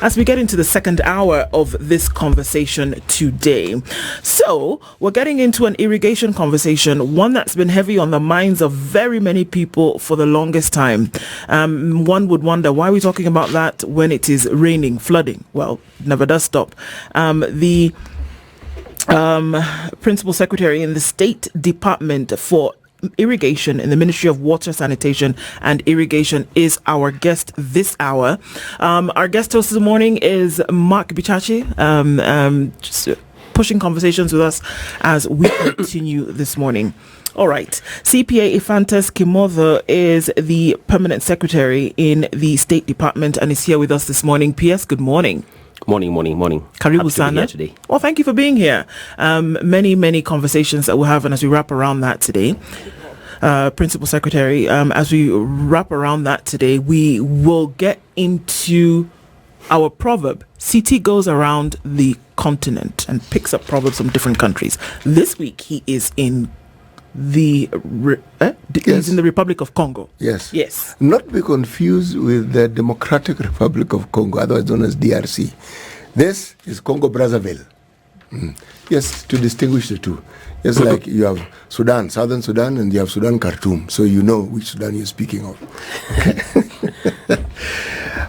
as we get into the second hour of this conversation today. So we're getting into an irrigation conversation, one that's been heavy on the minds of very many people for the longest time. One would wonder, why are we talking about that when it is raining, flooding? Well, it never does stop. The Principal Secretary in the State Department for Irrigation in the Ministry of Water, Sanitation and Irrigation is our guest this hour. Our guest host this morning is Mark Bichachi, just pushing conversations with us as we continue this morning. All right. CPA Ephantus Kimotho is the Permanent Secretary in the State Department and is here with us this morning. PS, good morning. Morning. Karibu sana. Today. Well, thank you for being here. Many conversations that we'll have, and as we wrap around that today, Principal Secretary, as we wrap around that today, we will get into our proverb. CT goes around the continent and picks up proverbs from different countries. This week he is in he's in the Republic of Congo. Yes. Not be confused with the Democratic Republic of Congo, otherwise known as DRC. This is Congo Brazzaville. Yes, to distinguish the two. It's like you have Sudan, Southern Sudan, and you have Sudan Khartoum, so you know which Sudan you're speaking of.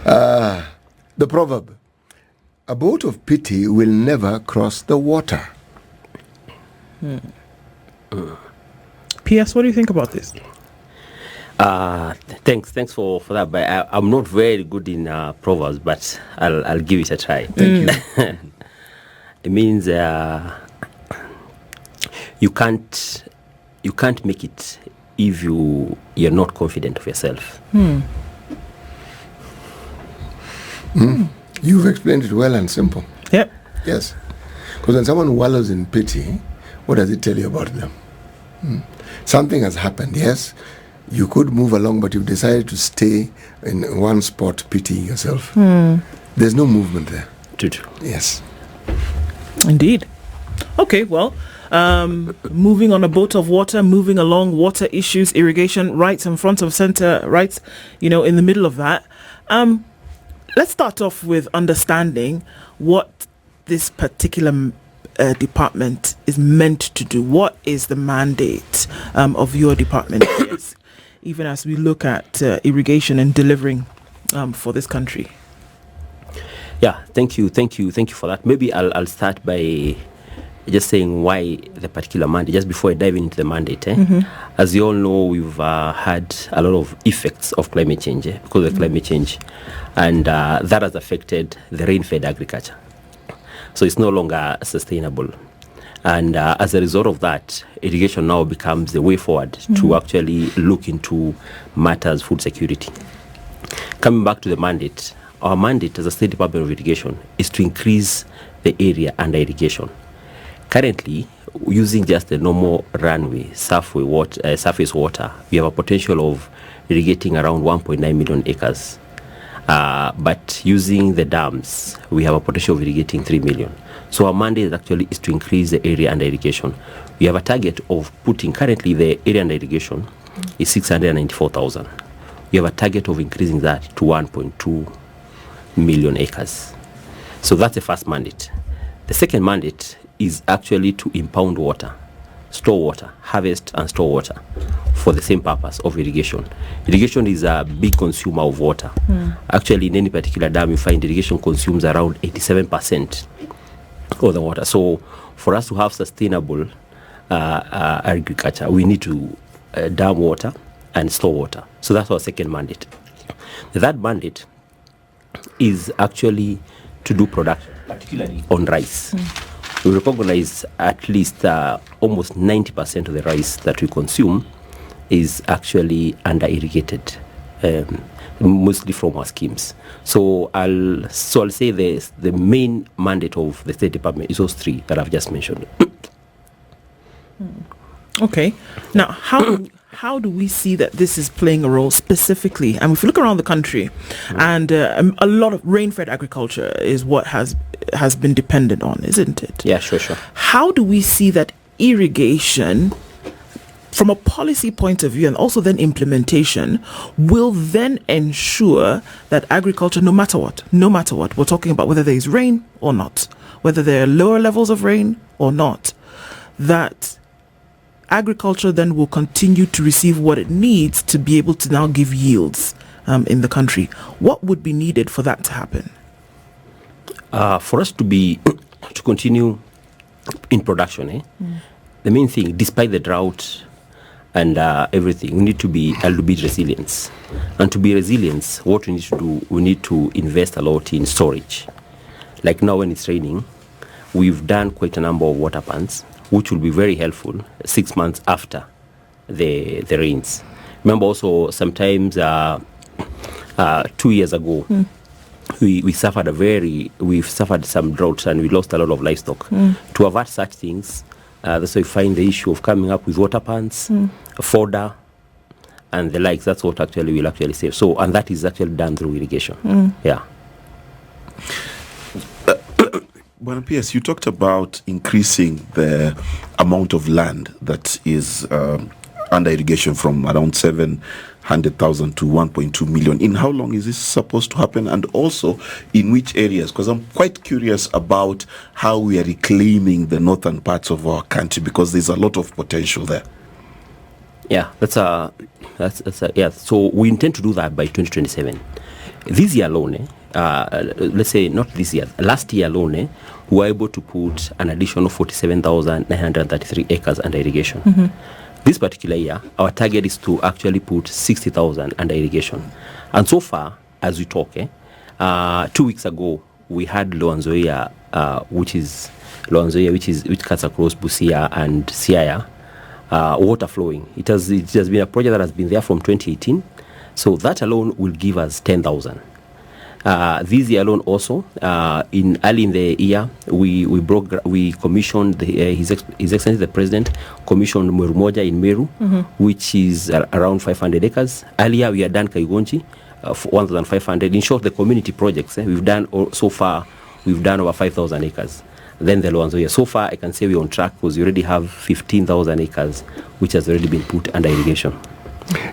The proverb: a boat of pity will never cross the water. PS, what do you think about this? Thanks for that. But I'm not very good in proverbs, but I'll give it a try. Thank you. It means you can't make it if you're not confident of yourself. You've explained it well and simple. Yep. Yes. Because when someone wallows in pity, what does it tell you about them? Something has happened, yes. You could move along, but you've decided to stay in one spot pitying yourself. There's no movement there. True. Yes. Indeed. Okay, well, moving on a boat of water, moving along water issues, irrigation, rights in front of center, rights, in the middle of that. Let's start off with understanding what this particular department is meant to do. What is the mandate of your department? Yes, even as we look at irrigation and delivering for this country. Yeah, thank you for that. Maybe I'll start by just saying why the particular mandate, just before I dive into the mandate. As you all know, we've had a lot of effects of climate change because of climate change, and that has affected the rain-fed agriculture. So it's no longer sustainable. And as a result of that, irrigation now becomes the way forward to actually look into matters food security. Coming back to the mandate, our mandate as a State Department of Irrigation is to increase the area under irrigation. Currently, using just the normal runway, surface water, we have a potential of irrigating around 1.9 million acres. But using the dams, we have a potential of irrigating 3 million. So our mandate actually is to increase the area under irrigation. We have a target of putting, currently the area under irrigation is 694,000. We have a target of increasing that to 1.2 million acres. So that's the first mandate. The second mandate is actually to impound water, store water, harvest and store water for the same purpose of irrigation. Irrigation is a big consumer of water. Actually, in any particular dam, you find irrigation consumes around 87% of the water. So for us to have sustainable agriculture, we need to dam water and store water. So that's our second mandate. The third mandate is actually to do production, particularly on rice. We recognize at least almost 90% of the rice that we consume is actually under irrigated, mostly from our schemes. So I'll say the main mandate of the State Department is those three that I've just mentioned. Okay. Now, how do we see that this is playing a role specifically? And if you look around the country, and a lot of rain-fed agriculture is what has been dependent on, isn't it? Yeah, sure. How do we see that irrigation from a policy point of view and also then implementation, will then ensure that agriculture, no matter what, we're talking about whether there is rain or not, whether there are lower levels of rain or not, that agriculture then will continue to receive what it needs to be able to now give yields in the country. What would be needed for that to happen? For us to continue in production, the main thing, despite the drought and everything, we need to be a little bit resilient. And to be resilient, what we need to do, we need to invest a lot in storage. Like now when it's raining, we've done quite a number of water pans, which will be very helpful 6 months after the rains. Remember also sometimes 2 years ago, we suffered some droughts and we lost a lot of livestock. To avert such things, that's why we find the issue of coming up with water pans, fodder, and the likes. That's what actually will actually save. So, and that is actually done through irrigation. Yeah. Well, P.S., you talked about increasing the amount of land that is under irrigation from around 700,000 to 1.2 million. In how long is this supposed to happen? And also, in which areas? Because I'm quite curious about how we are reclaiming the northern parts of our country, because there's a lot of potential there. Yeah, yeah. So we intend to do that by 2027. This year alone, let's say not this year, last year alone, we were able to put an additional 47,933 acres under irrigation. This particular year, our target is to actually put 60,000 under irrigation. And so far, as we talk, 2 weeks ago, we had Loanzoia, which cuts across Busia and Siaya, water flowing. It has been a project that has been there from 2018. So that alone will give us 10,000. This year alone also, early in the year, we commissioned His Excellency the President commissioned Mweru Moja in Meru, which is around 500 acres. Earlier we had done Kaigonji, 1,500. In short, the community projects we've done so far, we've done over 5,000 acres. Then the Loanzoia. So far, I can say we're on track because we already have 15,000 acres, which has already been put under irrigation.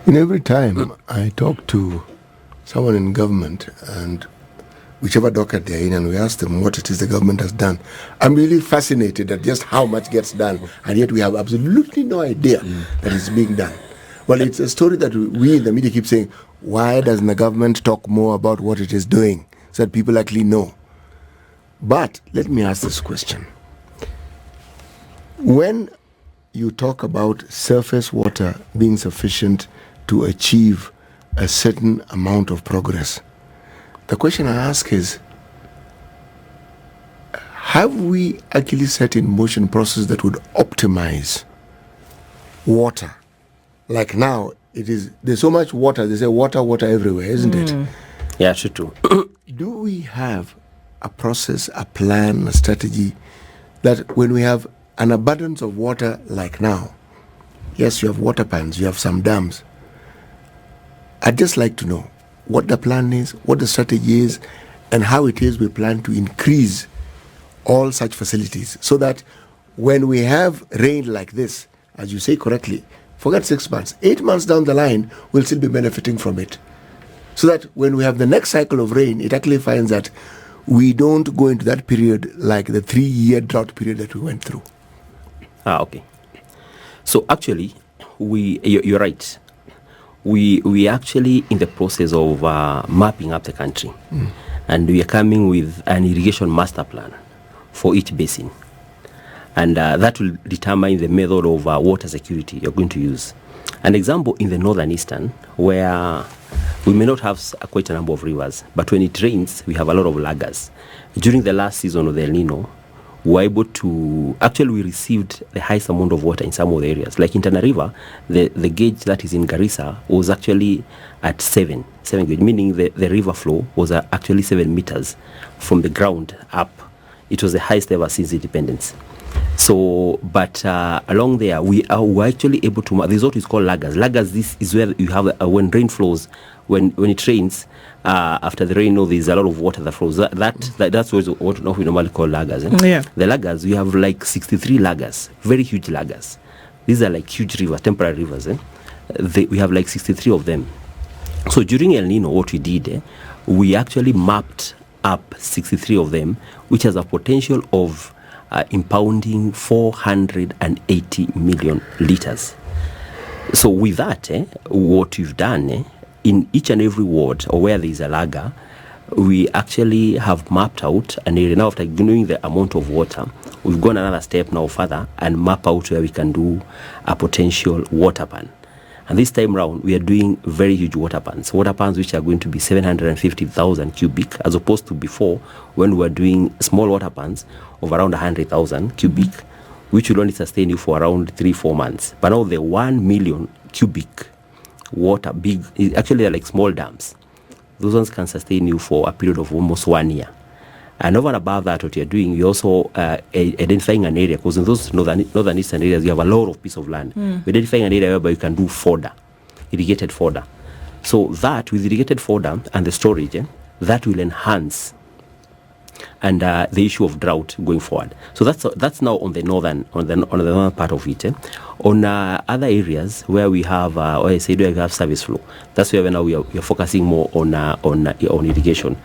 In every time I talk to someone in government, and whichever docket they're in, and we ask them what it is the government has done, I'm really fascinated at just how much gets done, and yet we have absolutely no idea that it's being done. Well, it's a story that we in the media keep saying, why doesn't the government talk more about what it is doing so that people actually know? But let me ask this question. When you talk about surface water being sufficient to achieve a certain amount of progress, the question I ask is, have we actually set in motion processes that would optimize water? Like now, there's so much water, they say water everywhere, isn't it? Yeah, true. Do we have a process, a plan, a strategy that when we have an abundance of water like now, yes, you have water pans, you have some dams, I'd just like to know what the plan is, what the strategy is, and how it is we plan to increase all such facilities so that when we have rain like this, as you say correctly, forget 6 months, 8 months down the line, we'll still be benefiting from it. So that when we have the next cycle of rain, it actually finds that we don't go into that period like the 3-year drought period that we went through. Okay. So actually, you're right. We actually in the process of mapping up the country, and we are coming with an irrigation master plan for each basin, and that will determine the method of water security you're going to use. An example in the northern eastern, where we may not have quite a number of rivers, but when it rains, we have a lot of laggers. During the last season of the El Nino, we were able to, actually we received the highest amount of water in some of the areas. Like in Tana River, the gauge that is in Garissa was actually at 7 gauge, meaning the river flow was actually 7 meters from the ground up. It was the highest ever since independence. So, but along there, we were actually able to, this is what is called laggers. Laggers, this is where you have, when rain flows, when it rains, after the rain, there's a lot of water that flows. That's what we normally call laggers. Yeah. The laggers, we have like 63 laggers, very huge laggers. These are like huge rivers, temporary rivers. We have like 63 of them. So during El Nino, what we did, we actually mapped up 63 of them, which has a potential of impounding 480 million liters. So with that, what we've done, in each and every ward or where there is a lager, we actually have mapped out an area. Now, after knowing the amount of water, we've gone another step now further and map out where we can do a potential water pan. And this time round, we are doing very huge water pans which are going to be 750,000 cubic, as opposed to before when we were doing small water pans of around 100,000 cubic, which will only sustain you for around 3-4 months. But now the 1 million cubic water, big, actually they're like small dams. Those ones can sustain you for a period of almost 1 year. And over and above that, what you're doing, you're also identifying an area, because in those northern eastern areas, you have a lot of piece of land. You're identifying an area where you can do fodder, irrigated fodder. So that, with irrigated fodder and the storage, that will enhance and the issue of drought going forward. So that's now on the northern part of it. On other areas where we have, where I said where we have service flow, that's where now we are focusing more on irrigation.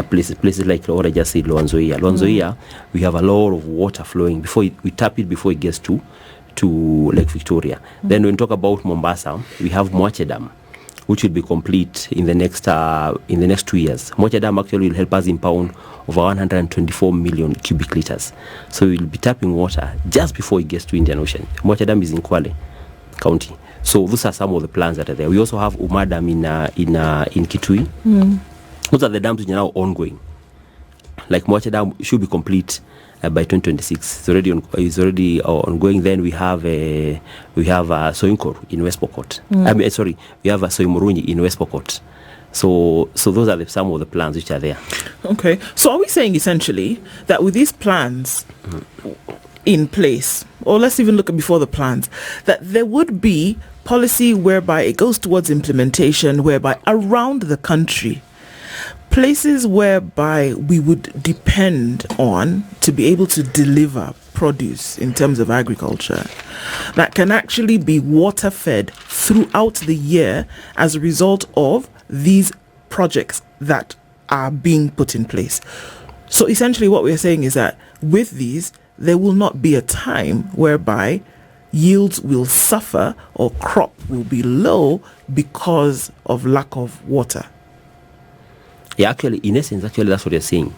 Places like what I just said, Loanzoia, we have a lot of water flowing before we tap it before it gets to Lake Victoria. Then when we talk about Mombasa, we have Mwache Dam, which will be complete in the next 2 years. Mwache Dam actually will help us impound over 124 million cubic liters. So we will be tapping water just before it gets to Indian Ocean. Mwache Dam is in Kwale County. So those are some of the plans that are there. We also have Uma Dam in Kitui. Those are the dams which are now ongoing. Like Mwache Dam should be complete by 2026. It's already ongoing. Then we have Soinkor in West Pokot. We have Soimurunyi in West Pokot. So those are some of the plans which are there. Okay. So are we saying essentially that with these plans in place, or let's even look at before the plans, that there would be policy whereby it goes towards implementation, whereby around the country, places whereby we would depend on to be able to deliver produce in terms of agriculture, that can actually be water fed throughout the year as a result of these projects that are being put in place. So essentially what we're saying is that with these, there will not be a time whereby yields will suffer or crop will be low because of lack of water. Yeah, actually, in essence, that's what you're saying.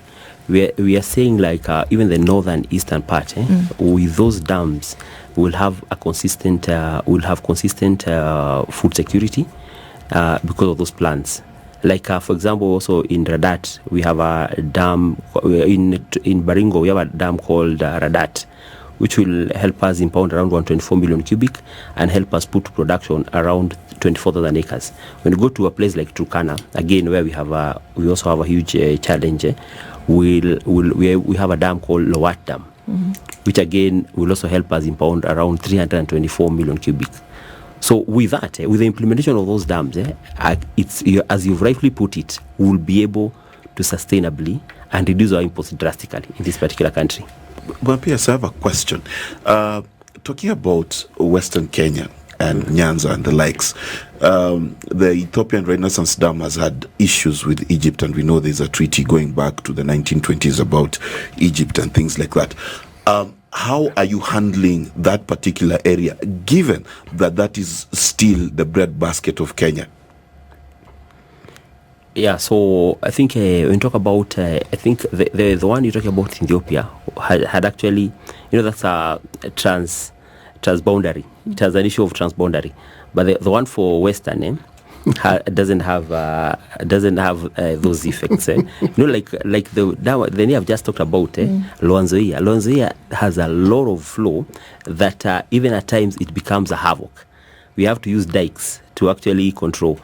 We are saying like even the northern eastern part, with those dams, we'll have consistent food security because of those plants. Like for example, also in Radat, we have a dam in Baringo. We have a dam called Radat, which will help us impound around 124 million cubic and help us put to production around 24,000 acres. When you go to a place like Turkana, again, where we also have a huge challenge, we have a dam called Lowat Dam, which again will also help us impound around 324 million cubic. So with that, with the implementation of those dams, it's as you've rightly put it, we'll be able to sustainably and reduce our imports drastically in this particular country. Well, P.S., I have a question. Talking about Western Kenya and Nyanza and the likes, the Ethiopian Renaissance Dam has had issues with Egypt, and we know there's a treaty going back to the 1920s about Egypt and things like that. How are you handling that particular area, given that is still the breadbasket of Kenya? Yeah, so I think when you talk about, I think the one you talk about in Ethiopia had actually, that's a transboundary. It has an issue of transboundary, but the one for Western doesn't have those effects. Like the I've just talked about, Loanzoia. Loanzoia has a lot of flow that even at times it becomes a havoc. We have to use dikes to actually control.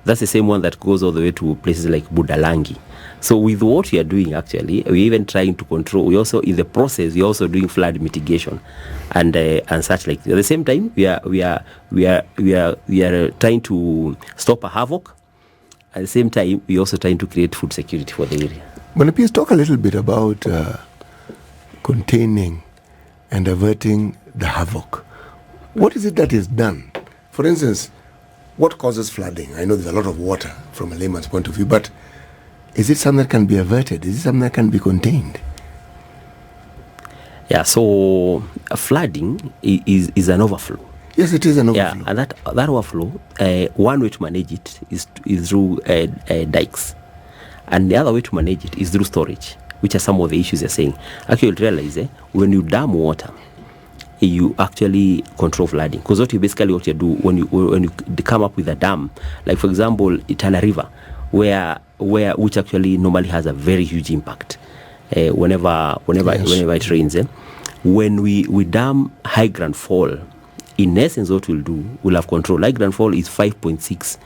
That's the same one that goes all the way to places like Budalangi. So with what we are doing, actually, we're even trying to control. We also, in the process, we're also doing flood mitigation and such like. At the same time, we are trying to stop a havoc. At the same time, we're also trying to create food security for the area. But please talk a little bit about containing and averting the havoc. What is it that is done? For instance, what causes flooding? I know there's a lot of water from a layman's point of view, but is it something that can be averted? Is it something that can be contained? Yeah, so flooding is an overflow. Yes, it is an overflow. Yeah, and that overflow, one way to manage it is through dikes. And the other way to manage it is through storage, which are some of the issues you're saying. Actually, you'll realize when you dam water, you actually control flooding. Because what you do when you come up with a dam, like for example, Tana River, which actually normally has a very huge impact whenever it rains. When we dam high ground fall, in essence, what we'll do, we'll have control. High ground fall is 5.6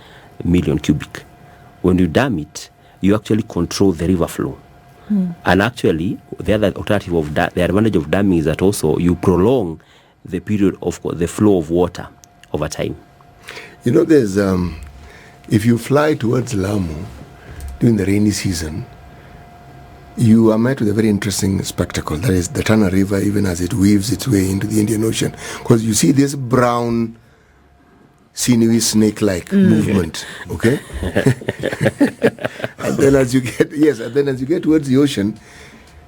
million cubic. When you dam it, you actually control the river flow. And actually, the other alternative of the advantage of damming is that also you prolong the period of the flow of water over time. You know, there's if you fly towards Lamu during the rainy season, you are met with a very interesting spectacle. That is the Tana River, even as it weaves its way into the Indian Ocean, because you see this brown, sinewy snake-like movement. Okay. And then as you get towards the ocean,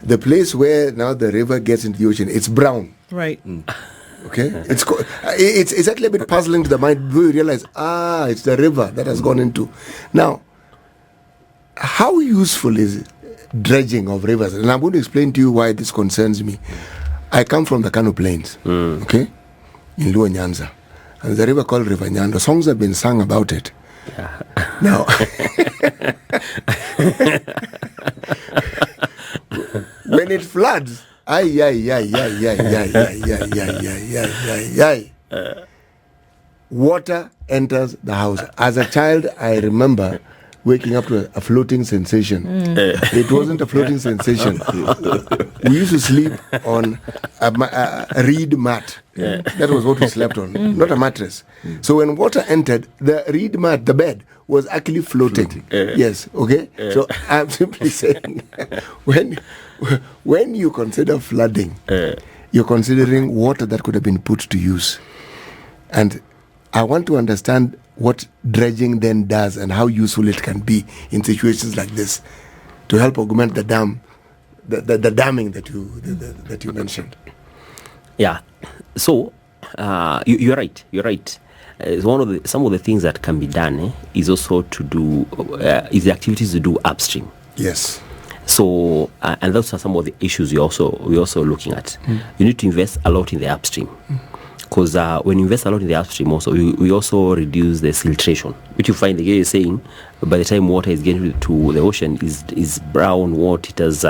the place where now the river gets into the ocean, it's brown. Right. Okay. It's actually a bit puzzling to the mind before you realize, it's the river that has gone into. Now, how useful is dredging of rivers? And I'm going to explain to you why this concerns me. I come from the Kano Plains, okay, in Luo Nyanza. And there's a river called River Nyando. Songs have been sung about it. Yeah. Now, when it floods, water enters the house. As a child, I remember waking up to a floating sensation. It wasn't a floating sensation. We used to sleep on a reed mat. That was what we slept on, not a mattress. So when water entered, the reed mat, the bed, was actually floating. Yes, okay? So I'm simply saying, when you consider flooding, you're considering water that could have been put to use. And I want to understand what dredging then does and how useful it can be in situations like this to help augment the dam, the damming that you mentioned. Yeah. So you're right. You're right. Some of the things that can be done is also to do is the activities to do upstream. Yes. So and those are some of the issues we're also looking at. You need to invest a lot in the upstream. Because when you invest a lot in the upstream, also we also reduce the siltation, which you find the guy is saying by the time water is getting to the ocean is brown water. It has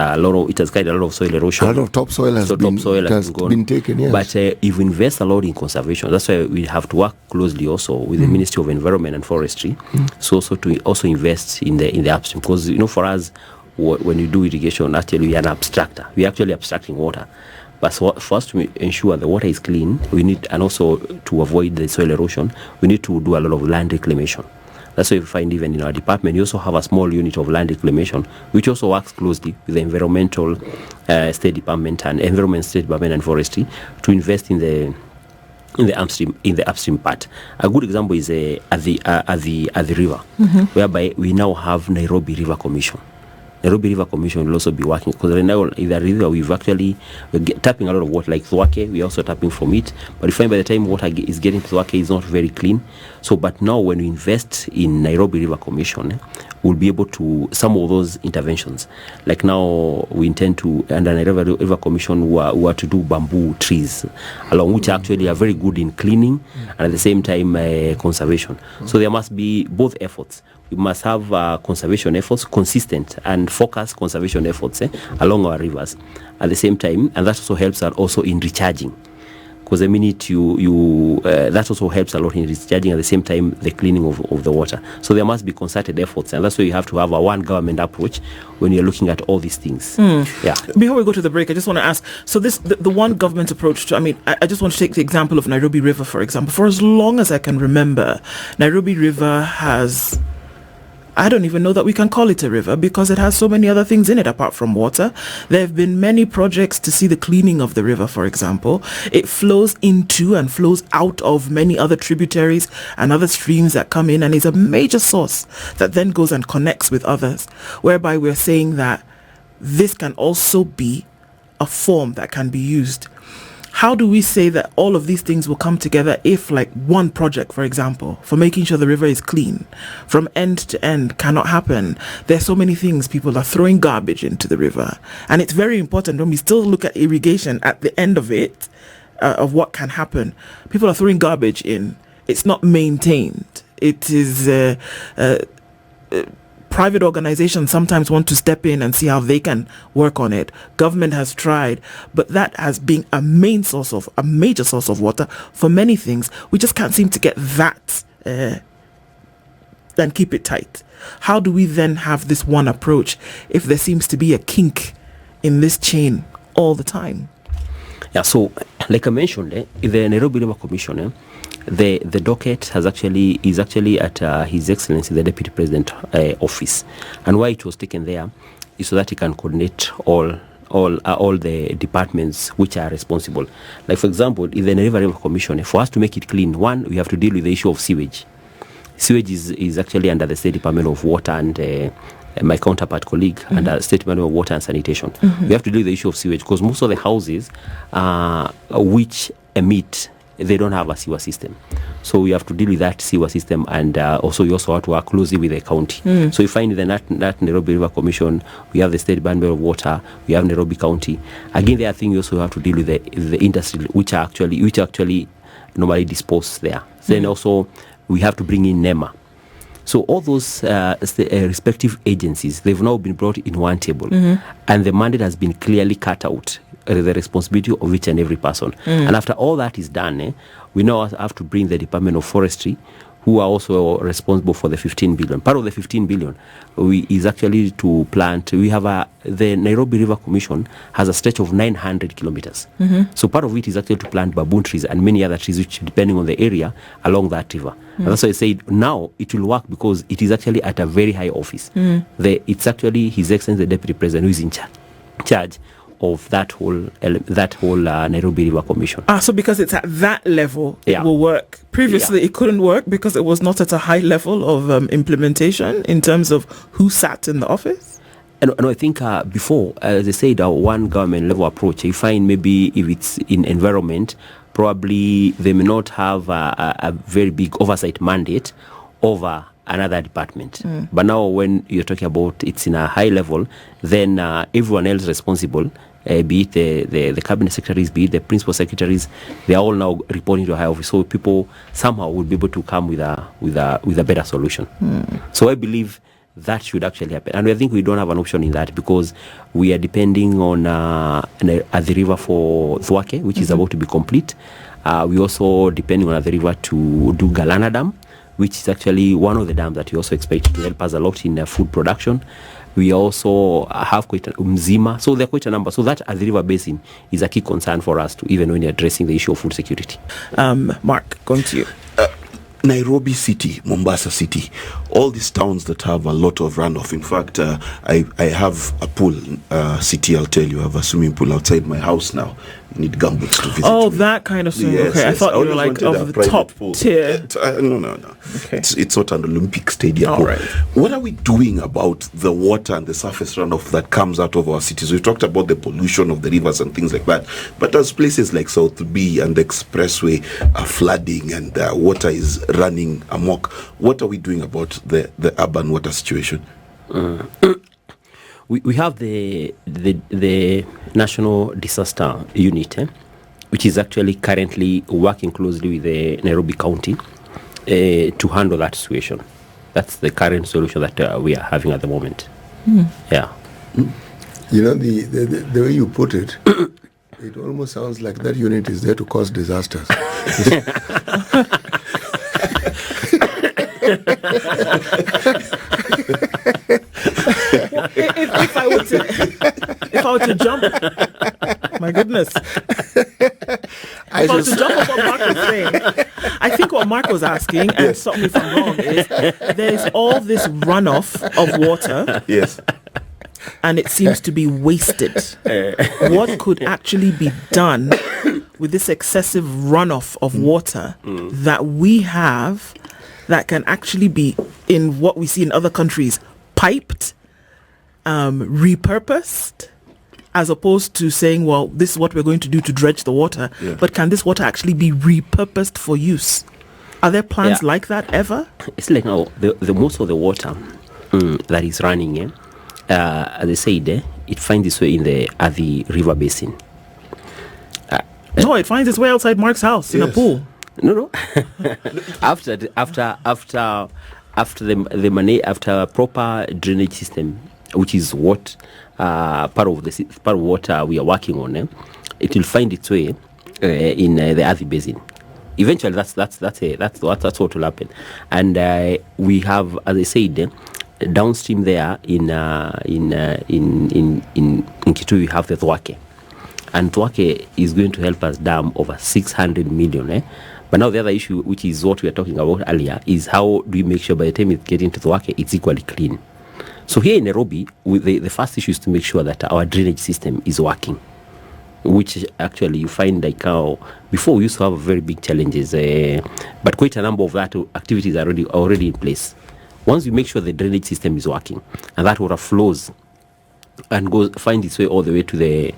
carried a lot of soil erosion. A lot of topsoil has been taken. Yes. But if we invest a lot in conservation, that's why we have to work closely also with the Ministry of Environment and Forestry, so also to also invest in the upstream. Because for us, when you do irrigation, actually we are an abstractor. We are actually abstracting water. But for us to ensure the water is clean, we need, and also to avoid the soil erosion, we need to do a lot of land reclamation. That's why you find even in our department, you also have a small unit of land reclamation, which also works closely with the Environmental State Department and Environment State Department and Forestry to invest in the upstream part. A good example is at the river, whereby we now have Nairobi River Commission. Nairobi River Commission will also be working, because right now in the river we're tapping a lot of water, like Thwake, we're also tapping from it. But you find by the time water is getting to Thwake, it's not very clean. So, but now when we invest in Nairobi River Commission, we'll be able to, some of those interventions, like now we intend to, under Nairobi River Commission, we are to do bamboo trees, along which actually are very good in cleaning and at the same time conservation. So there must be both efforts. We must have conservation efforts, consistent and focused conservation efforts along our rivers at the same time, and that also helps us also in recharging. Because the minute that also helps a lot in recharging, at the same time the cleaning of the water. So there must be concerted efforts, and that's why you have to have a one government approach when you're looking at all these things. Yeah. Before we go to the break, I just want to ask, so the one government approach to, I just want to take the example of Nairobi River, for example. For as long as I can remember, Nairobi River has, I don't even know that we can call it a river because it has so many other things in it apart from water. There have been many projects to see the cleaning of the river, for example. It flows into and flows out of many other tributaries and other streams that come in, and is a major source that then goes and connects with others, whereby we're saying that this can also be a form that can be used. How do we say that all of these things will come together if, like, one project, for example, for making sure the river is clean from end to end cannot happen? There's so many things. People are throwing garbage into the river. And it's very important when we still look at irrigation at the end of it, of what can happen. People are throwing garbage in. It's not maintained. It is... private organizations sometimes want to step in and see how they can work on it. Government has tried, but that has been a major source of water for many things. We just can't seem to get that and keep it tight. How do we then have this one approach if there seems to be a kink in this chain all the time? Yeah, so like I mentioned, the Nairobi River Commission, the docket is actually at His Excellency the Deputy President office, and why it was taken there is so that he can coordinate all the departments which are responsible. Like, for example, in the Nairobi River Commission, for us to make it clean, one, we have to deal with the issue of sewage. Sewage is actually under the State Department of Water and my counterpart colleague under State Department of Water and Sanitation. We have to deal with the issue of sewage because most of the houses which emit, they don't have a sewer system. So we have to deal with that sewer system, and also we also have to work closely with the county. So you find in the Nairobi River Commission, we have the State Department of Water, we have Nairobi County. Again, the other thing, we also have to deal with the industry, which actually normally dispose there. Then also we have to bring in NEMA. So all those respective agencies, they've now been brought in one table, and the mandate has been clearly cut out, the responsibility of each and every person. And after all that is done, we now have to bring the Department of Forestry, who are also responsible for the 15 billion. Part of the 15 billion is actually to plant. We have the Nairobi River Commission has a stretch of 900 kilometers. So part of it is actually to plant baboon trees and many other trees, which, depending on the area, along that river. And that's why I said now it will work because it is actually at a very high office. It's actually His Excellency the Deputy President who is in charge of that whole Nairobi River Commission. So because it's at that level, it will work. Previously, it couldn't work because it was not at a high level of implementation in terms of who sat in the office? And I think before, as I said, one government level approach, you find maybe if it's in environment, probably they may not have a very big oversight mandate over another department. But now when you're talking about it's in a high level, then everyone else responsible, be it the cabinet secretaries, be it the principal secretaries, they are all now reporting to a high office. So people somehow will be able to come with a better solution. So I believe that should actually happen. And I think we don't have an option in that because we are depending on the river for Thwake, which is about to be complete. We also depending on the river to do Galana Dam, which is actually one of the dams that we also expect to help us a lot in food production. We also have quite Mzima, so there are quite a number. So that as the river basin is a key concern for us to even when you're addressing the issue of food security. Mark, going to you. Nairobi City, Mombasa City, all these towns that have a lot of runoff. In fact, I have a pool city, I'll tell you. I have a swimming pool outside my house now. I need gumboots to visit. Oh, that kind of thing. Yes, okay, yes. I thought you were like of the top pool. tier. No. Okay. It's not an Olympic stadium. All right. What are we doing about the water and the surface runoff that comes out of our cities? We talked about the pollution of the rivers and things like that. But as places like South B and the Expressway are flooding and water is running amok, what are we doing about the urban water situation? We have the National Disaster Unit, which is actually currently working closely with the Nairobi County to handle that situation. That's the current solution that we are having at the moment. Yeah. You know, the way you put it, it almost sounds like that unit is there to cause disasters. If I were to jump, my goodness. I Well, should to jump off what Mark was saying, I think what Mark was asking, and stop me if I'm wrong, is there's all this runoff of water, Yes. and it seems to be wasted. What could actually be done with this excessive runoff of water that we have that can actually be, in what we see in other countries, piped, repurposed, as opposed to saying, well, this is what we're going to do to dredge the water. Yeah. But can this water actually be repurposed for use? Are there plans Yeah. like that ever? It's like now the most of the water that is running, as I said, it finds its way in the River basin. No, it finds its way outside Mark's house in a Yes. pool. No. after proper drainage system, which is what part of what we are working on, it will find its way in the Athi basin. Eventually, that's what will happen. And we have, as I said, downstream there in Kitui, we have the Thwake. And Thwake is going to help us dam over 600 million. But now the other issue, which is what we were talking about earlier, is how do we make sure by the time it gets into Thwake, it's equally clean. So here in Nairobi, the first issue is to make sure that our drainage system is working, which actually you find like how before we used to have very big challenges, but quite a number of that activities are already in place. Once we make sure the drainage system is working and that water flows and find its way all the way to the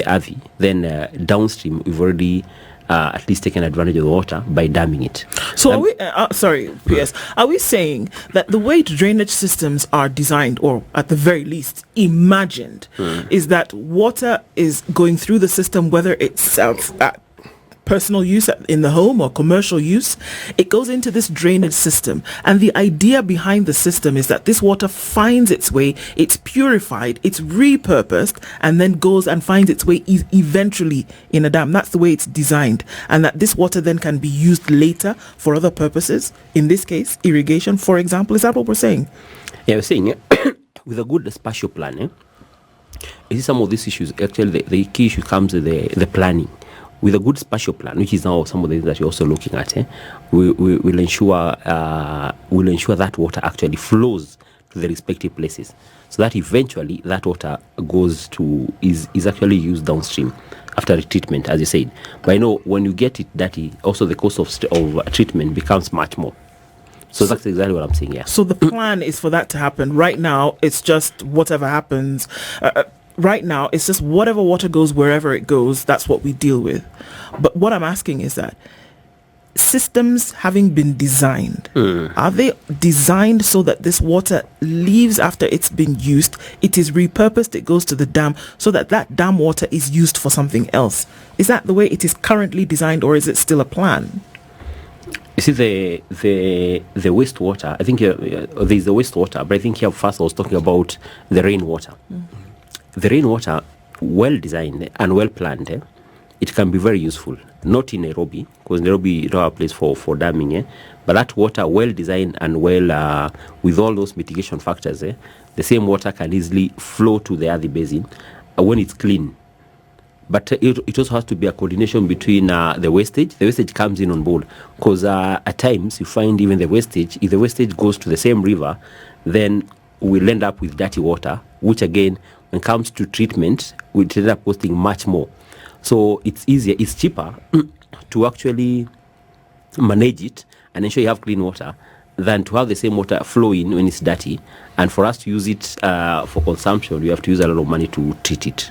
Athi, then downstream we've already at least taken advantage of the water by damming it. So are we, sorry, PS, are we saying that the way drainage systems are designed, or at the very least imagined, is that water is going through the system, whether it's personal use in the home or commercial use, it goes into this drainage system, and the idea behind the system is that this water finds its way, it's purified, it's repurposed, and then goes and finds its way eventually in a dam. That's the way it's designed, and that this water then can be used later for other purposes, in this case irrigation, for example. Is that what we're saying? Yeah, we're saying with a good spatial plan, you see some of these issues, actually the key issue comes with the planning. With a good spatial plan, which is now some of the things that you're also looking at, we'll ensure that water actually flows to the respective places, so that eventually that water is actually used downstream after treatment, as you said. But I know when you get it dirty, also the cost of treatment becomes much more. So that's exactly what I'm saying. Yeah. So the plan is for that to happen. Right now, it's just whatever happens. Right now, it's just whatever water goes wherever it goes, that's what we deal with. But what I'm asking is that systems having been designed, are they designed so that this water leaves after it's been used, it is repurposed, it goes to the dam, so that dam water is used for something else? Is that the way it is currently designed, or is it still a plan? You see, the wastewater, I think there's the wastewater, but I think here first I was talking about the rainwater. The rainwater, well designed and well planned, it can be very useful. Not in Nairobi, because Nairobi don't have a place for damming, but that water, well designed and well with all those mitigation factors, the same water can easily flow to the Athi basin when it's clean. But it also has to be a coordination between the wastage. The wastage comes in on board, because at times you find even the wastage, if the wastage goes to the same river, then we'll end up with dirty water, which again, when it comes to treatment, we end up costing much more. So it's easier, it's cheaper to actually manage it and ensure you have clean water than to have the same water flow in when it's dirty. And for us to use it for consumption, we have to use a lot of money to treat it.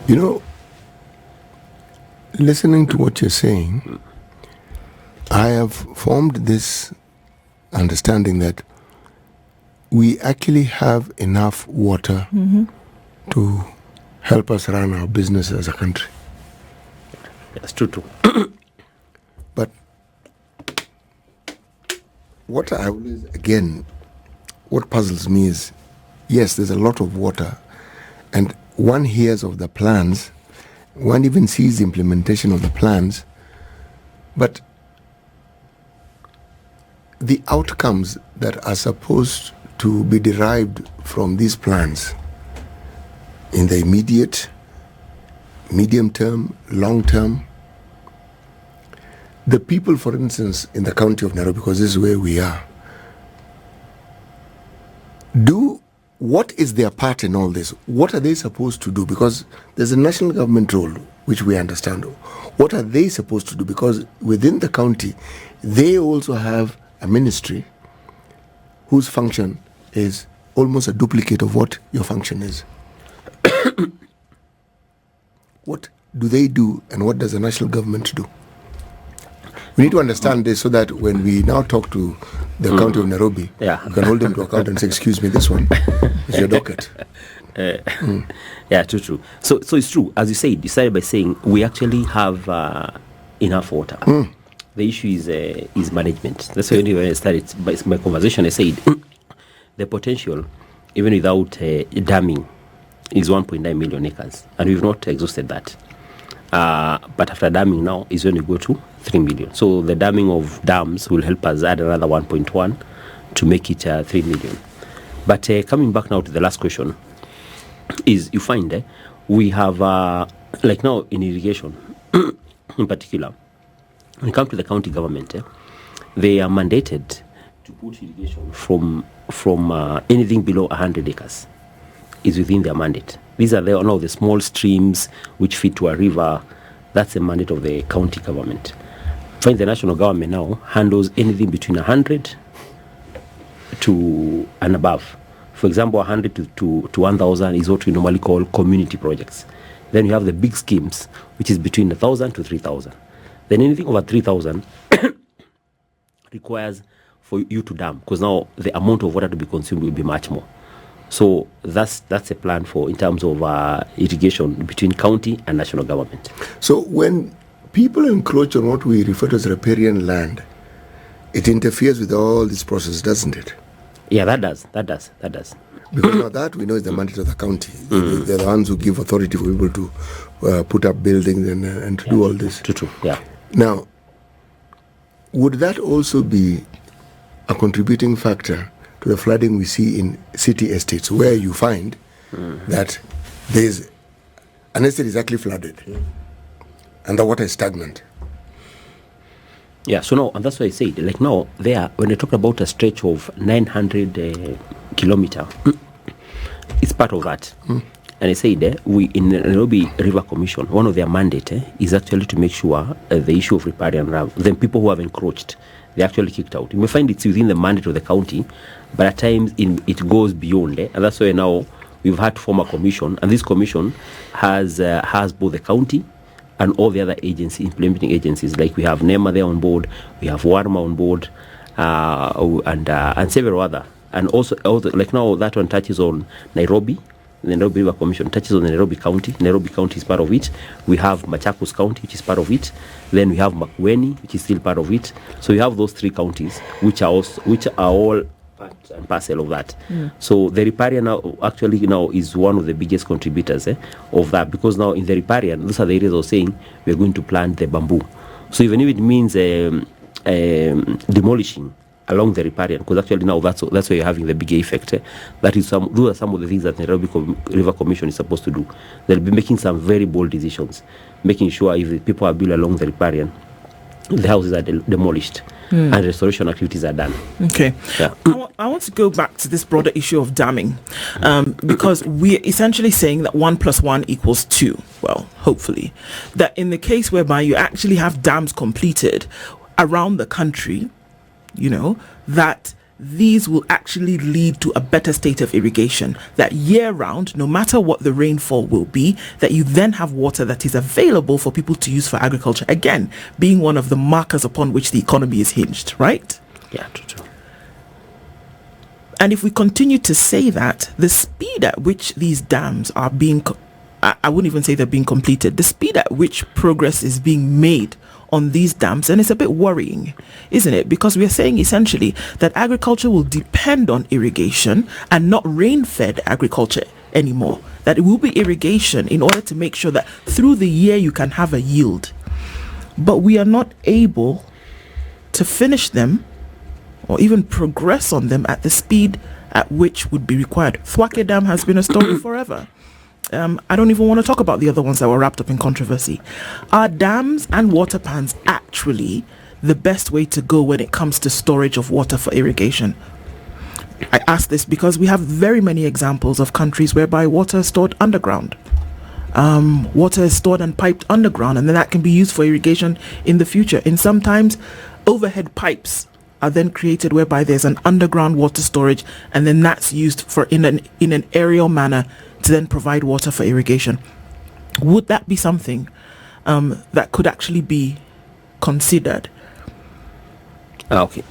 You know, listening to what you're saying, I have formed this understanding that we actually have enough water to help us run our business as a country. That's true too. But what I always, again, what puzzles me is, yes, there's a lot of water, and one hears of the plans, one even sees the implementation of the plans, but the outcomes that are supposed to be derived from these plans in the immediate medium term, long term. The people, for instance, in the county of Nairobi, because this is where we are, what is their part in all this? What are they supposed to do? Because there's a national government role, which we understand. What are they supposed to do? Because within the county, they also have a ministry whose function is almost a duplicate of what your function is. What do they do, and what does the national government do? We need to understand this so that when we now talk to the county of Nairobi, we can hold them to account and say, excuse me, this one is your docket. Yeah, true. So it's true. As you said, you started by saying we actually have enough water. The issue is management. That's why when I started my conversation, I said the potential, even without damming, is 1.9 million acres, and we've not exhausted that. But after damming now is when we go to 3 million. So the damming of dams will help us add another 1.1 to make it 3 million. But coming back now to the last question, is you find we have, like now in irrigation in particular, when it comes to the county government, they are mandated to put irrigation from anything below 100 acres is within their mandate. These are all the small streams which feed to a river. That's the mandate of the county government. Find the national government now handles anything between 100 to and above. For example, 100 to 1,000 is what we normally call community projects. Then you have the big schemes, which is between 1,000 to 3,000. Then anything over 3,000 requires for you to dam, because now the amount of water to be consumed will be much more. So that's a plan for in terms of irrigation between county and national government. So when people encroach on what we refer to as riparian land, it interferes with all this process, doesn't it? Yeah, that does. Because now that we know is the mandate of the county. They're the ones who give authority for people to put up buildings and to do all this. True. Yeah. Now, would that also be a contributing factor to the flooding we see in city estates, where you find that there's an estate is actually flooded and the water is stagnant? Yeah, so now, and that's why I said, like now, there, when I talk about a stretch of 900 kilometer, it's part of that. And I said, we in the Nairobi River Commission, one of their mandate is actually to make sure the issue of riparian land, then people who have encroached, they actually kicked out. You may find it's within the mandate of the county, but at times it goes beyond, and that's why now we've had to form a commission, and this commission has both the county and all the other agencies, implementing agencies, like we have NEMA there on board, we have WARMA on board, and several other. And also, like now that one touches on Nairobi. The Nairobi River Commission touches on the Nairobi County. Nairobi County is part of it. We have Machakos County, which is part of it. Then we have Makueni, which is still part of it. So we have those three counties, which are all part and parcel of that. So the riparian now is one of the biggest contributors of that, because now in the riparian, those are the areas I was saying we're going to plant the bamboo. So even if it means demolishing along the riparian, because actually now that's where you're having the bigger effect. Those are some of the things that the Nairobi River Commission is supposed to do. They'll be making some very bold decisions, making sure if the people are built along the riparian, the houses are demolished and restoration activities are done. Okay. Yeah. I want to go back to this broader issue of damming, because we're essentially saying that 1 + 1 = 2. Well, hopefully. That in the case whereby you actually have dams completed around the country, that these will actually lead to a better state of irrigation, that year round, no matter what the rainfall will be, that you then have water that is available for people to use for agriculture, again being one of the markers upon which the economy is hinged, right? Yeah, true. And if we continue to say that, the speed at which these dams are being I wouldn't even say they're being completed, the speed at which progress is being made on these dams, and it's a bit worrying, isn't it? Because we're saying essentially that agriculture will depend on irrigation and not rain-fed agriculture anymore. That it will be irrigation in order to make sure that through the year you can have a yield. But we are not able to finish them or even progress on them at the speed at which would be required. Thwake Dam has been a story forever. I don't even want to talk about the other ones that were wrapped up in controversy. Are dams and water pans actually the best way to go when it comes to storage of water for irrigation? I ask this because we have very many examples of countries whereby water is stored underground. Water is stored and piped underground, and then that can be used for irrigation in the future. And sometimes overhead pipes are then created whereby there's an underground water storage, and then that's used for in an aerial manner to then provide water for irrigation. Would that be something that could actually be considered? Okay.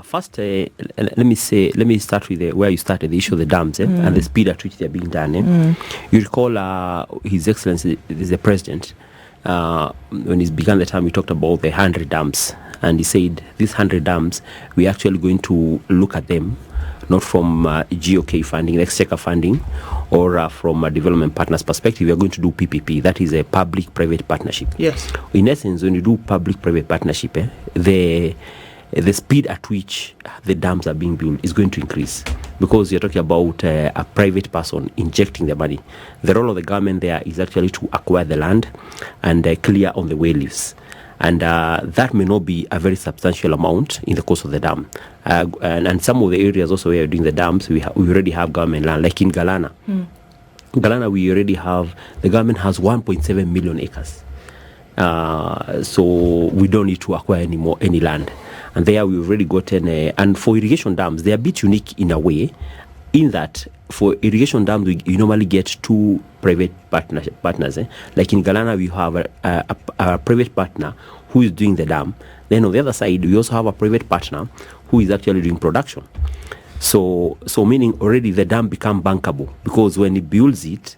First, let me start with where you started, the issue of the dams and the speed at which they're being done. You recall His Excellency, the President, when he began the term, he talked about the 100 dams, and he said these 100 dams, we're actually going to look at them not from GOK funding, exchequer funding, or from a development partners perspective. We are going to do PPP. That is a public-private partnership. Yes. In essence, when you do public-private partnership, the speed at which the dams are being built is going to increase, because you're talking about a private person injecting the money. The role of the government there is actually to acquire the land and clear on the way leaves. And that may not be a very substantial amount in the course of the dam. And some of the areas also where you're doing the dams, we already have government land, like in Galana. Galana, we already have, the government has 1.7 million acres. So we don't need to acquire any land. And there we've already gotten, and for irrigation dams, they're a bit unique in a way, in that for irrigation dams, you normally get two private partners. Like in Galana, we have a private partner who is doing the dam. Then on the other side, we also have a private partner who is actually doing production. So meaning already the dam become bankable, because when he builds it,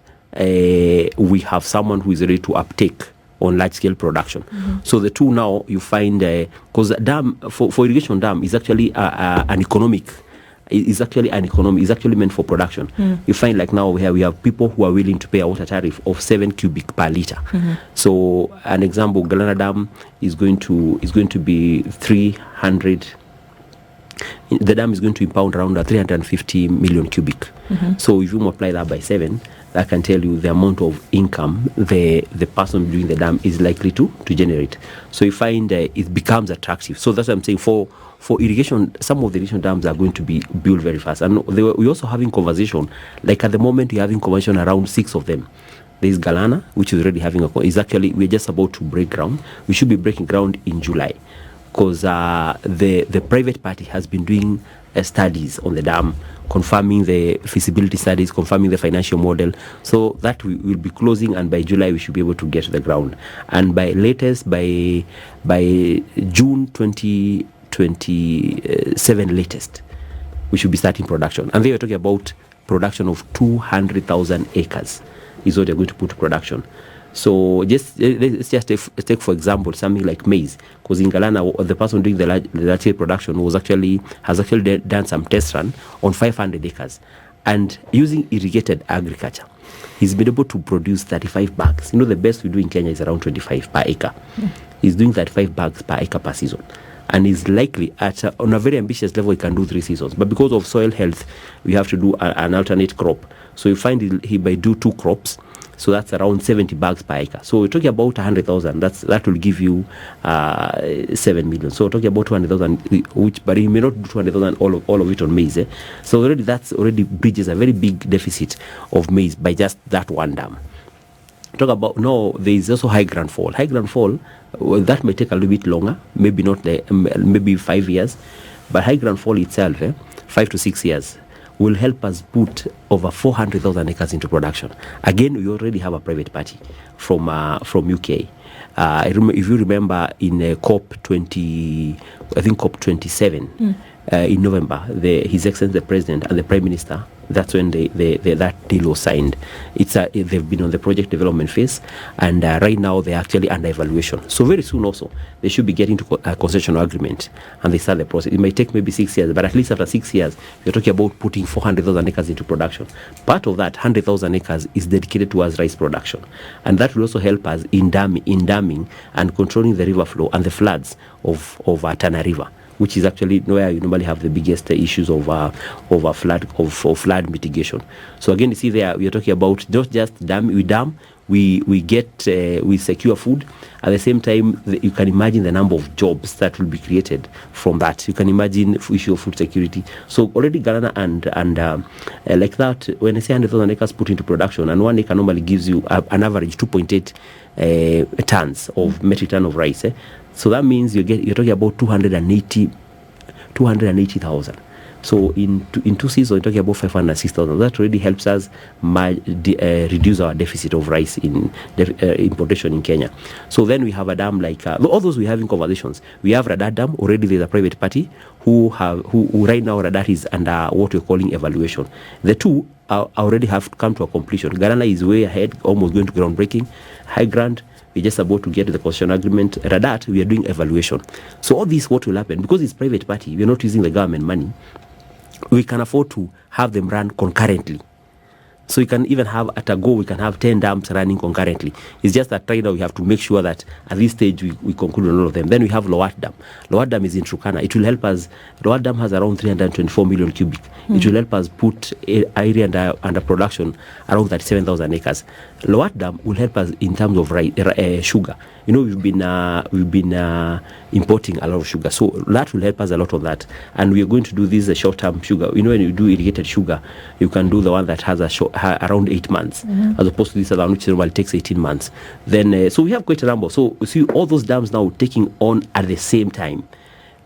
we have someone who is ready to uptake on large-scale production. So the two now, you find, because dam for irrigation dam is actually an economic. It's actually meant for production. You find like now we have people who are willing to pay a water tariff of 7 cubic per liter. So an example, Galana Dam is going to be 300. The dam is going to impound around 350 million cubic. So if you multiply that by 7, that can tell you the amount of income the person doing the dam is likely to generate. So you find it becomes attractive. So that's what I'm saying. For irrigation, some of the irrigation dams are going to be built very fast. And we're also having conversation. Like at the moment, we're having conversation around 6 of them. There's Galana, which is already having we're just about to break ground. We should be breaking ground in July, because the private party has been doing studies on the dam, confirming the feasibility studies, confirming the financial model. So that we will be closing, and by July we should be able to get to the ground. And by June 2027 latest, we should be starting production. And they are talking about production of 200,000 acres is what they're going to put to production. So let's just take for example something like maize, because in Galana the person doing the large production has actually done some test run on 500 acres, and using irrigated agriculture, he's been able to produce 35 bags. The best we do in Kenya is around 25 per acre. He's doing 35 bags per acre per season, and is likely on a very ambitious level he can do 3 seasons. But because of soil health, we have to do an alternate crop. So you find he might do 2 crops. So that's around 70 bags per acre. So we're talking about 100,000. That will give you 7 million. So we're talking about 200,000, but you may not do 200,000 all of it on maize. So already that's already bridges a very big deficit of maize by just that one dam. Talk about there is also high ground fall. High ground fall, that may take a little bit longer, maybe not maybe 5 years, but high ground fall itself, 5 to 6 years. Will help us put over 400,000 acres into production. Again, we already have a private party from UK. If you remember, in COP 27 in November, His Excellency the President and the Prime Minister, that's when that deal was signed. They've been on the project development phase, and right now they're actually under evaluation. So very soon also, they should be getting to a concession agreement, and they start the process. It might take maybe 6 years, but at least after 6 years, you're talking about putting 400,000 acres into production. Part of that 100,000 acres is dedicated towards rice production, and that will also help us in damming and controlling the river flow and the floods of Tana River, which is actually where you normally have the biggest issues of flood mitigation. So again, you see there we are talking about not just we secure food. At the same time, you can imagine the number of jobs that will be created from that. You can imagine issue of food security. So already Ghana and like that, when I say 100,000 acres put into production, and 1 acre normally gives you an average 2.8 tons of metric ton of rice. So that means you're talking about 280,000. So in 2 seasons, we're talking about 506,000. That really helps us reduce our deficit of rice in importation in Kenya. So then we have a dam like all those we have in conversations. We have Radar Dam. Already there's a private party who right now Radar is under what we're calling evaluation. The two already have come to a completion. Ghana is way ahead, almost going to groundbreaking. High Grant, we're just about to get the concession agreement. Radar, we are doing evaluation. So all this, what will happen? Because it's private party, we're not using the government money. We can afford to have them run concurrently. So you can even have, at a go, we can have 10 dams running concurrently. It's just that right now we have to make sure that at this stage we conclude on all of them. Then we have Lowat Dam. Lowat Dam is in Turkana. It will help us. Lowat Dam has around 324 million cubic. It will help us put area under production around 37,000 acres. Lowat Dam will help us in terms of sugar. You know, we've been importing a lot of sugar, so that will help us a lot on that. And we are going to do this short-term sugar. You know, when you do irrigated sugar, you can do the one that has around 8 months, as opposed to this other one which normally takes 18 months. Then, so we have quite a number. So you see all those dams now taking on at the same time.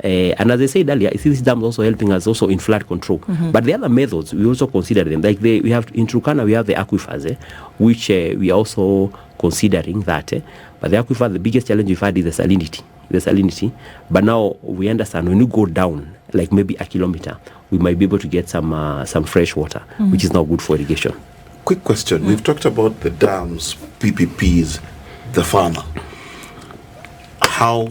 And as I said earlier, you see these dams also helping us also in flood control. But the other methods, we also consider them. Like we have in Turkana, we have the aquifers, which we are also considering that. But the aquifer, the biggest challenge we've had is the salinity. But now we understand when you go down, like maybe a kilometer, we might be able to get some fresh water, which is now good for irrigation. Quick question. We've talked about the dams, PPPs, the farmer. How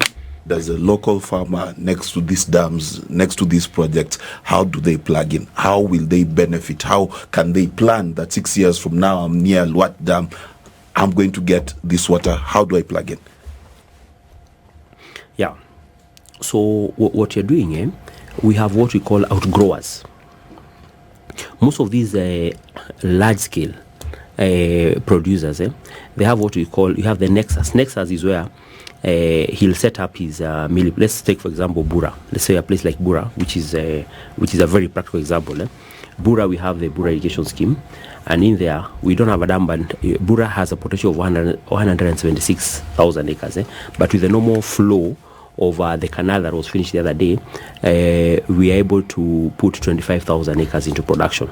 does a local farmer next to these dams, next to these projects, how do they plug in? How will they benefit? How can they plan that 6 years from now I'm near what dam, I'm going to get this water? How do I plug in? Yeah. So what you're doing, we have what we call outgrowers. Most of these large-scale producers, they have what we call, you have the nexus. Nexus is where he'll set up his mill. Let's take, for example, Bura. Let's say a place like Bura, which is a very practical example. Bura, we have the Bura irrigation scheme, and in there we don't have a dam, but Bura has a potential of 176,000 acres. But with the normal flow of the canal that was finished the other day, we are able to put 25,000 acres into production.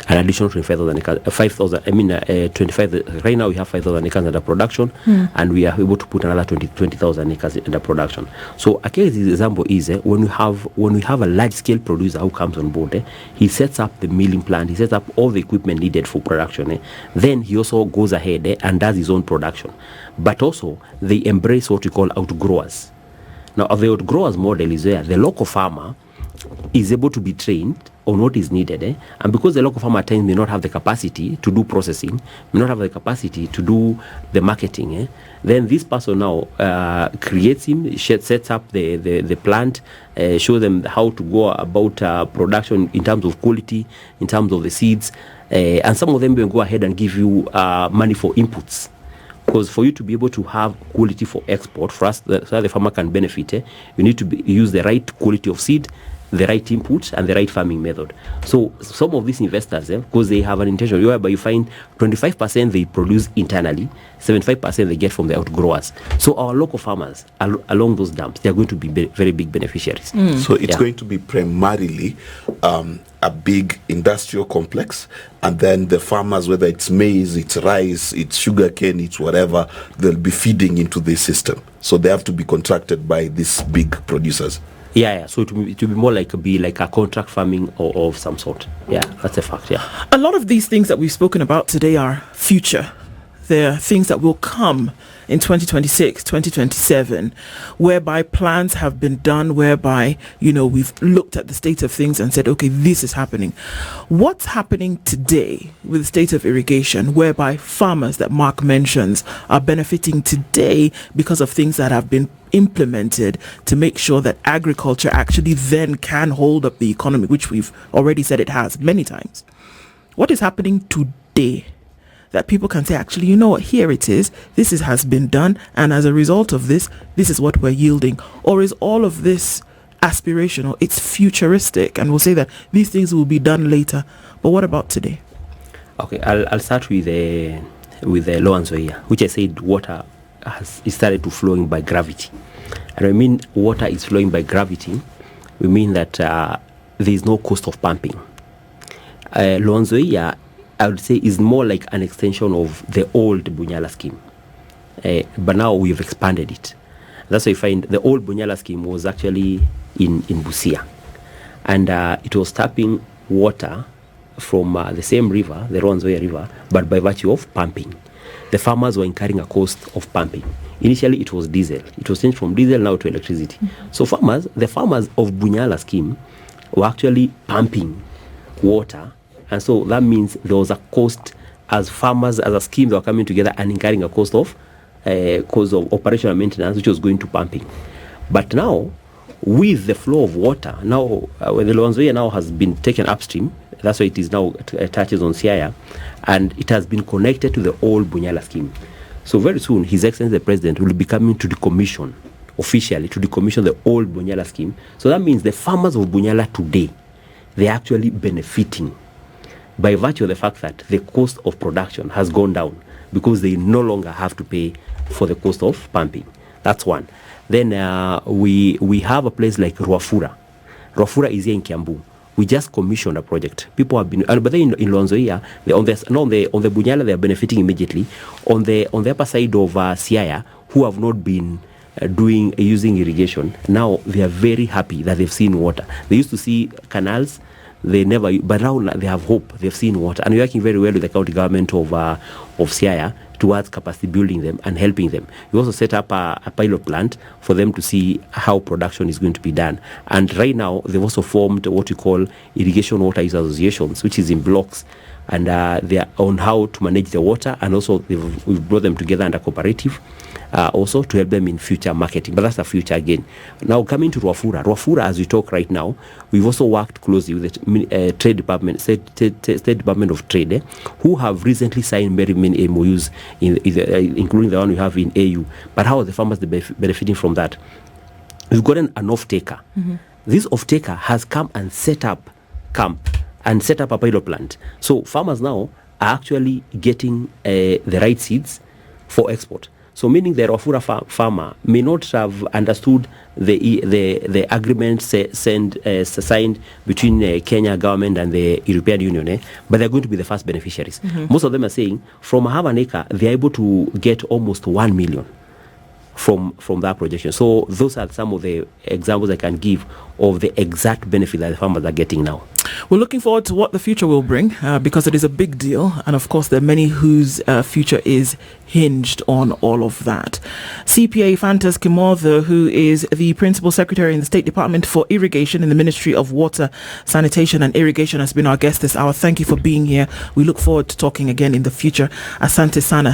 An additional 25,000 acres, 25. Right now we have 5,000 acres under production, and we are able to put another 20,000 acres under production. So a case example is when we have a large scale producer who comes on board, he sets up the milling plant, he sets up all the equipment needed for production. Then he also goes ahead and does his own production. But also they embrace what we call outgrowers. Now, the outgrowers model is where the local farmer is able to be trained on what is needed, and because the local farmer at times may not have the capacity to do processing, may not have the capacity to do the marketing, then this person now creates him, sets up the plant, shows them how to go about production in terms of quality, in terms of the seeds, and some of them will go ahead and give you money for inputs. Because for you to be able to have quality for export, for us, so that the farmer can benefit, you need to use the right quality of seed, the right inputs, and the right farming method. So some of these investors, because they have an intention, whereby you find 25% they produce internally, 75% they get from the outgrowers. So our local farmers along those dams, they are going to be very big beneficiaries. So it's going to be primarily a big industrial complex, and then the farmers, whether it's maize, it's rice, it's sugarcane, it's whatever, they'll be feeding into this system. So they have to be contracted by these big producers. Yeah. So it will be more like a contract farming of some sort. Yeah, that's a fact. Yeah. A lot of these things that we've spoken about today are future. They're things that will come in 2026, 2027, whereby plans have been done, whereby, we've looked at the state of things and said, okay, this is happening. What's happening today with the state of irrigation, whereby farmers that Mark mentions are benefiting today because of things that have been implemented to make sure that agriculture actually then can hold up the economy, which we've already said it has many times. What is happening today that people can say, actually, you know what, here it is, has been done, and as a result of this is what we're yielding? Or is all of this aspirational? It's futuristic, and we'll say that these things will be done later. But what about today? Okay, I'll start with the Loanzoia, which I said water is started to flowing by gravity. And I mean water is flowing by gravity, we mean that there is no cost of pumping. Loanzoia, I would say, is more like an extension of the old Bunyala scheme. But now we've expanded it. That's why you find the old Bunyala scheme was actually in Busia. And it was tapping water from the same river, the Loanzoia River, but by virtue of pumping. The farmers were incurring a cost of pumping. Initially, it was diesel. It was changed from diesel now to electricity. So the farmers of Bunyala scheme were actually pumping water. And so that means there was a cost as farmers, as a scheme, they were coming together and incurring a cost of operational maintenance, which was going to pumping. But now, with the flow of water, now when the Loanzoia now has been taken upstream, that's why it is now touches on Siaya, and it has been connected to the old Bunyala scheme. So very soon, His Excellency the President will be coming to decommission, officially, to decommission the old Bunyala scheme. So that means the farmers of Bunyala today, they're actually benefiting by virtue of the fact that the cost of production has gone down because they no longer have to pay for the cost of pumping. That's one. Then we have a place like Ruafura. Ruafura is here in Kiambu. We just commissioned a project. People have been, but then in Loanzoia, on the Bunyala, they are benefiting immediately. On the upper side of Siaya, who have not been using irrigation, now they are very happy that they've seen water. They used to see canals. They never, but now they have hope. They've seen water, and we're working very well with the county government of Siaya towards capacity building them and helping them. We also set up a pilot plant for them to see how production is going to be done. And right now, they've also formed what we call irrigation water use associations, which is in blocks, and they are on how to manage the water, and also we've brought them together under cooperative. Also to help them in future marketing, but that's the future again. Now coming to Ruafura, as we talk right now, we've also worked closely with the Trade Department, State Department of Trade, who have recently signed very many MOUs, including the one we have in AU. But how are the farmers benefiting from that? We've gotten an off-taker. Mm-hmm. This off-taker has come and set up camp and set up a pilot plant. So farmers now are actually getting the right seeds for export. So meaning the Ruafura farmer may not have understood the agreement signed between Kenya government and the European Union, but they're going to be the first beneficiaries. Mm-hmm. Most of them are saying from half an acre, they're able to get almost 1 million from that projection. So those are some of the examples I can give of the exact benefit that the farmers are getting now. We're looking forward to what the future will bring because it is a big deal. And of course, there are many whose future is hinged on all of that. CPA Ephantus Kimotho, who is the Principal Secretary in the State Department for Irrigation in the Ministry of Water, Sanitation and Irrigation, has been our guest this hour. Thank you for being here. We look forward to talking again in the future. Asante sana.